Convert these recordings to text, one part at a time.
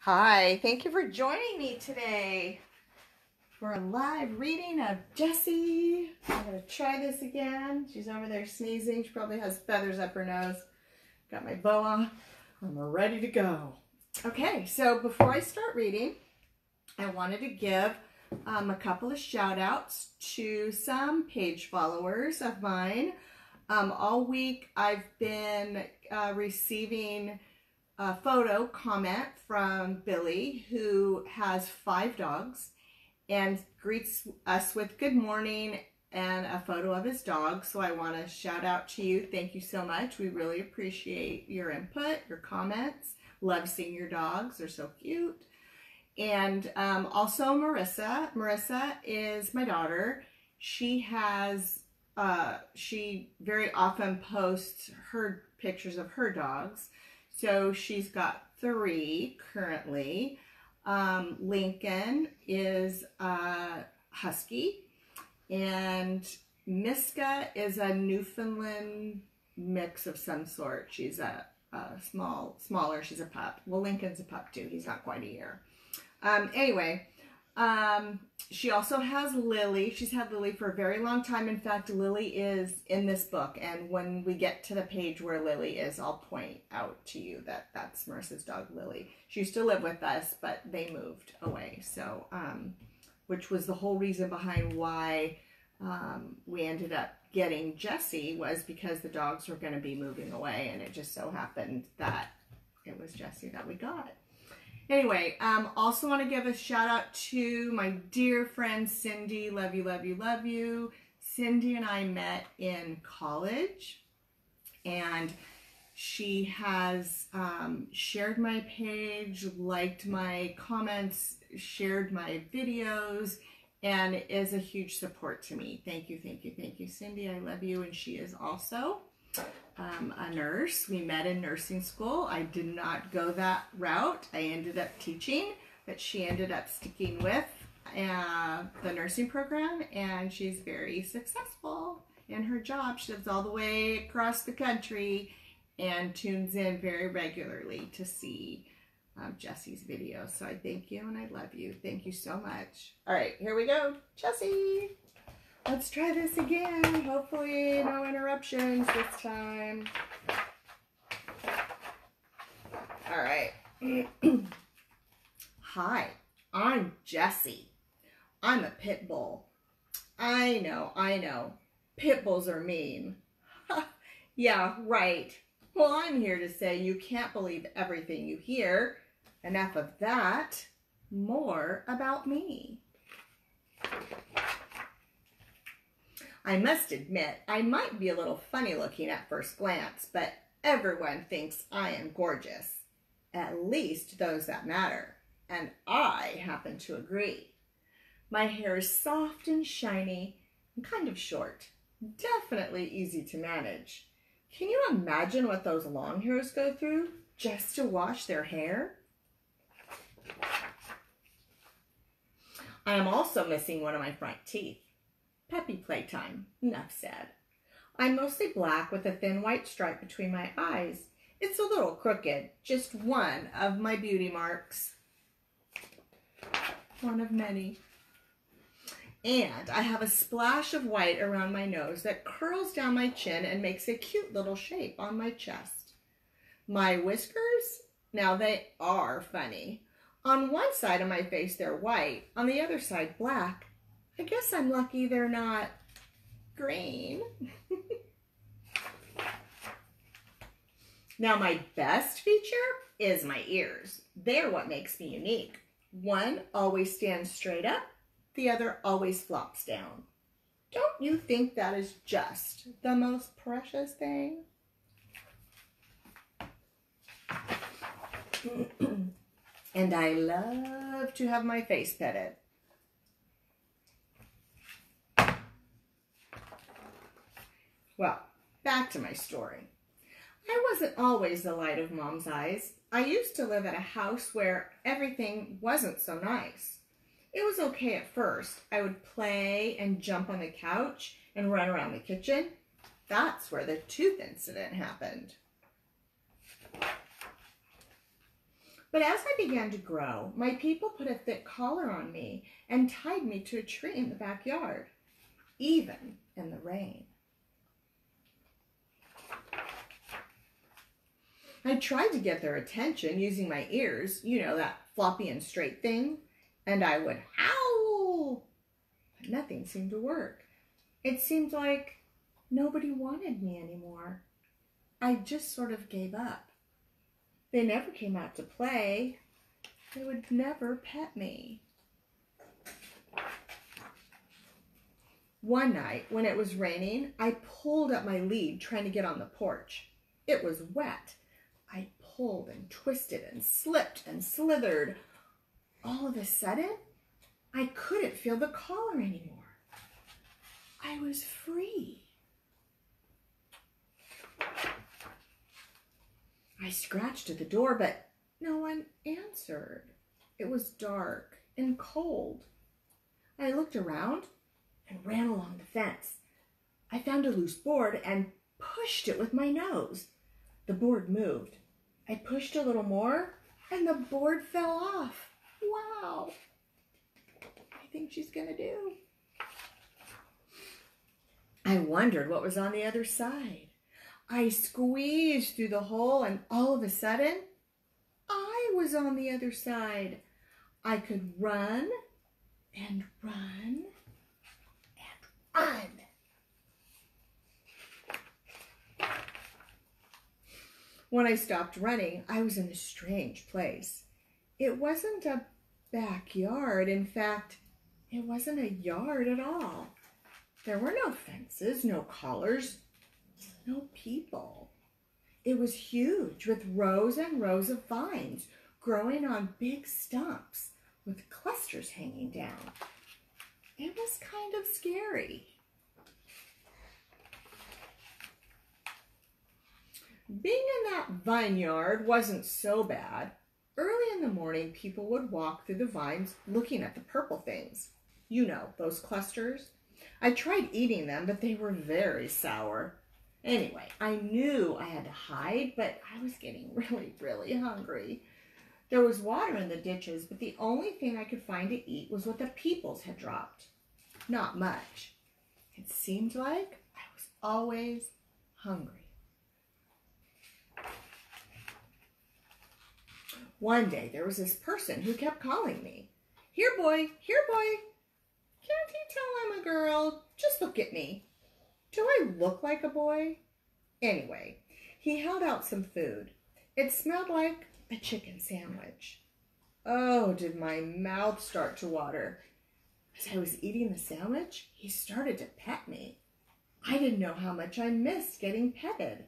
Hi, thank you for joining me today for a live reading of Jessie. I'm going to try this again. She's over there sneezing. She probably has feathers up her nose. Got my bow on. I'm ready to go. Okay, so before I start reading, I wanted to give a couple of shout outs to some page followers of mine. All week I've been receiving a photo comment from Billy, who has 5 dogs and greets us with good morning and a photo of his dog. So I want to shout out to you. Thank you so much. We really appreciate your input, your comments. Love seeing your dogs. They're so cute. And also Marissa. Marissa is my daughter. She has, she very often posts her pictures of her dogs. So she's got 3 currently. Lincoln is a husky, and Miska is a Newfoundland mix of some sort. She's a smaller, she's a pup. Well, Lincoln's a pup too. He's not quite a year. Anyway, she also has Lily. She's had Lily for a very long time. In fact, Lily is in this book. And when we get to the page where Lily is, I'll point out to you that that's Marissa's dog, Lily. She used to live with us, but they moved away. So, which was the whole reason behind why we ended up getting Jessie, was because the dogs were going to be moving away. And it just so happened that it was Jessie that we got. Anyway, also want to give a shout out to my dear friend Cindy. Love you, love you, love you. Cindy and I met in college, and she has shared my page, liked my comments, shared my videos, and is a huge support to me. Thank you, thank you, thank you, Cindy. I love you, and she is also a nurse. We met in nursing school. I did not go that route. I ended up teaching, but she ended up sticking with the nursing program, and she's very successful in her job. She lives all the way across the country and tunes in very regularly to see Jessie's videos. So I thank you and I love you. Thank you so much. All right, here we go. Jessie. Let's try this again. Hopefully no interruptions this time. All right. Hi, I'm Jessie. I'm a pit bull. I know. Pit bulls are mean. Yeah, right. Well, I'm here to say you can't believe everything you hear. Enough of that. More about me. I must admit, I might be a little funny looking at first glance, but everyone thinks I am gorgeous. At least those that matter. And I happen to agree. My hair is soft and shiny and kind of short. Definitely easy to manage. Can you imagine what those long hairs go through just to wash their hair? I am also missing one of my front teeth. Peppy playtime, enough said. I'm mostly black with a thin white stripe between my eyes. It's a little crooked, just one of my beauty marks. One of many. And I have a splash of white around my nose that curls down my chin and makes a cute little shape on my chest. My whiskers, now they are funny. On one side of my face they're white, on the other side black. I guess I'm lucky they're not green. Now my best feature is my ears. They're what makes me unique. One always stands straight up, the other always flops down. Don't you think that is just the most precious thing? And I love to have my face petted. Well, back to my story. I wasn't always the light of Mom's eyes. I used to live at a house where everything wasn't so nice. It was okay at first. I would play and jump on the couch and run around the kitchen. That's where the tooth incident happened. But as I began to grow, my people put a thick collar on me and tied me to a tree in the backyard, even in the rain. I tried to get their attention using my ears, you know, that floppy and straight thing, and I would howl, but nothing seemed to work. It seemed like nobody wanted me anymore. I just sort of gave up. They never came out to play. They would never pet me. One night, when it was raining, I pulled up my lead trying to get on the porch. It was wet. I pulled and twisted and slipped and slithered. All of a sudden, I couldn't feel the collar anymore. I was free. I scratched at the door, but no one answered. It was dark and cold. I looked around and ran along the fence. I found a loose board and pushed it with my nose. The board moved. I pushed a little more and the board fell off. Wow. I think she's gonna do. I wondered what was on the other side. I squeezed through the hole and all of a sudden, I was on the other side. I could run and run and run. When I stopped running, I was in a strange place. It wasn't a backyard. In fact, it wasn't a yard at all. There were no fences, no collars, no people. It was huge with rows and rows of vines growing on big stumps with clusters hanging down. It was kind of scary. Being in that vineyard wasn't so bad. Early in the morning, people would walk through the vines looking at the purple things. You know, those clusters. I tried eating them, but they were very sour. Anyway, I knew I had to hide, but I was getting really hungry. There was water in the ditches, but the only thing I could find to eat was what the peoples had dropped. Not much. It seemed like I was always hungry. One day, there was this person who kept calling me. Here, boy. Here, boy. Can't you tell I'm a girl? Just look at me. Do I look like a boy? Anyway, he held out some food. It smelled like a chicken sandwich. Oh, did my mouth start to water. As I was eating the sandwich, he started to pet me. I didn't know how much I missed getting petted.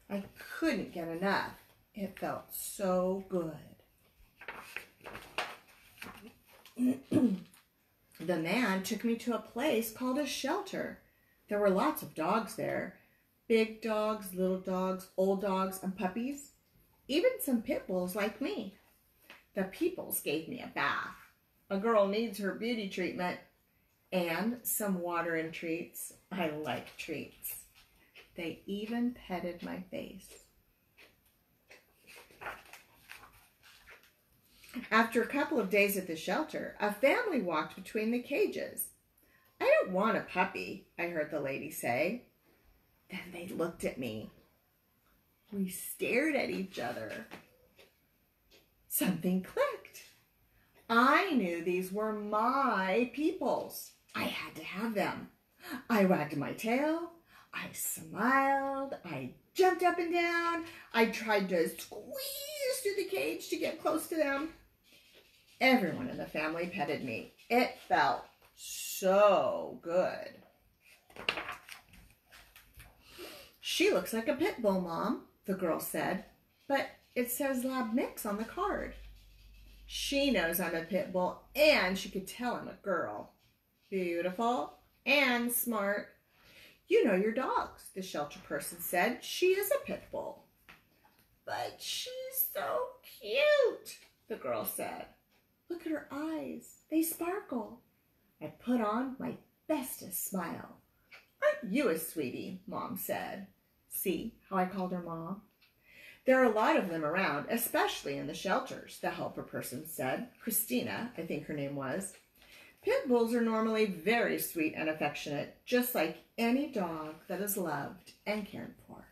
I couldn't get enough. It felt so good. The man took me to a place called a shelter. There were lots of dogs there. Big dogs, little dogs, old dogs, and puppies. Even some pit bulls like me. The peoples gave me a bath. A girl needs her beauty treatment. And some water and treats. I like treats. They even petted my face. After a couple of days at the shelter, a family walked between the cages. I don't want a puppy, I heard the lady say. Then they looked at me. We stared at each other. Something clicked. I knew these were my peoples. I had to have them. I wagged my tail. I smiled. I jumped up and down. I tried to squeeze through the cage to get close to them. Everyone in the family petted me. It felt so good. She looks like a pit bull, Mom, the girl said, but it says lab mix on the card. She knows I'm a pit bull, and she could tell I'm a girl. Beautiful and smart. You know your dogs, the shelter person said. She is a pit bull. But she's so cute, the girl said. Look at her eyes. They sparkle. I put on my bestest smile. Aren't you a sweetie, Mom said. See how I called her Mom? There are a lot of them around, especially in the shelters, the helper person said. Christina, I think her name was. Pit bulls are normally very sweet and affectionate, just like any dog that is loved and cared for.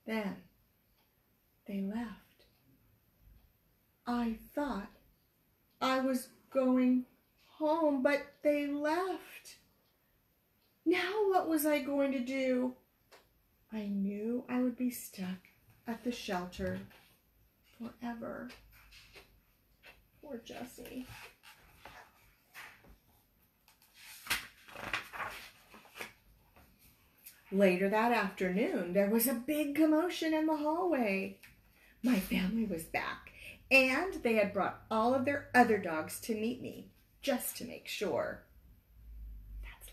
Then they left. I thought I was going home, but they left. Now what was I going to do? I knew I would be stuck at the shelter forever. Poor Jessie. Later that afternoon, there was a big commotion in the hallway. My family was back, and they had brought all of their other dogs to meet me, just to make sure. That's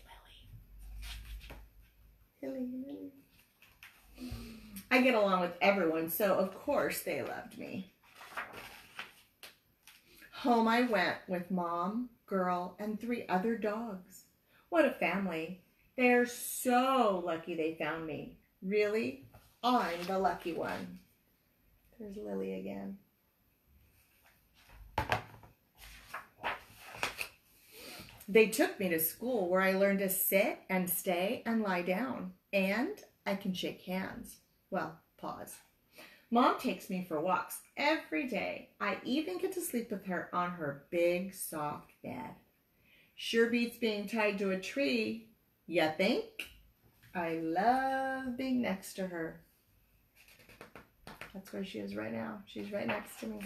Lily. Lily. I get along with everyone, so of course they loved me. Home I went with Mom, Girl, and 3 other dogs. What a family. They are so lucky they found me. Really, I'm the lucky one. There's Lily again. They took me to school where I learned to sit and stay and lie down. And I can shake hands. Well, paws. Mom takes me for walks every day. I even get to sleep with her on her big, soft bed. Sure beats being tied to a tree. You think? I love being next to her. That's where she is right now. She's right next to me.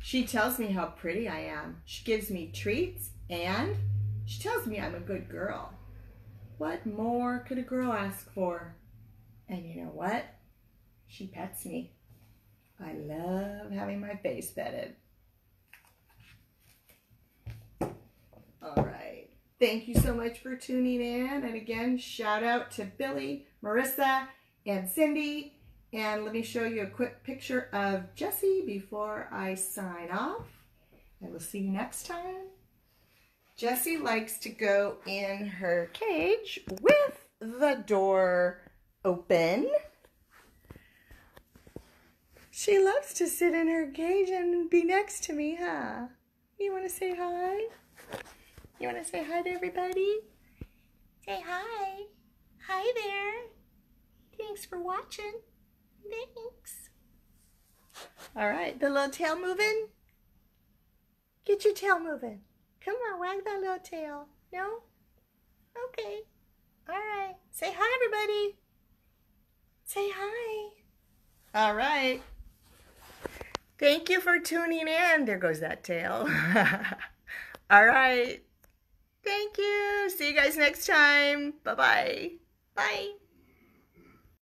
She tells me how pretty I am. She gives me treats and she tells me I'm a good girl. What more could a girl ask for? And you know what? She pets me. I love having my face petted. All right. Thank you so much for tuning in. And again, shout out to Billy, Marissa, and Cindy. And let me show you a quick picture of Jessie before I sign off. I will see you next time. Jessie likes to go in her cage with the door open. She loves to sit in her cage and be next to me, huh? You want to say hi? You want to say hi to everybody? Say hi. Hi there. Thanks for watching. Thanks. All right, the little tail moving? Get your tail moving. Come on, wag that little tail. No? Okay. All right. Say hi, everybody. Say hi. All right. Thank you for tuning in. There goes that tail. All right. Thank you. See you guys next time. Bye-bye. Bye.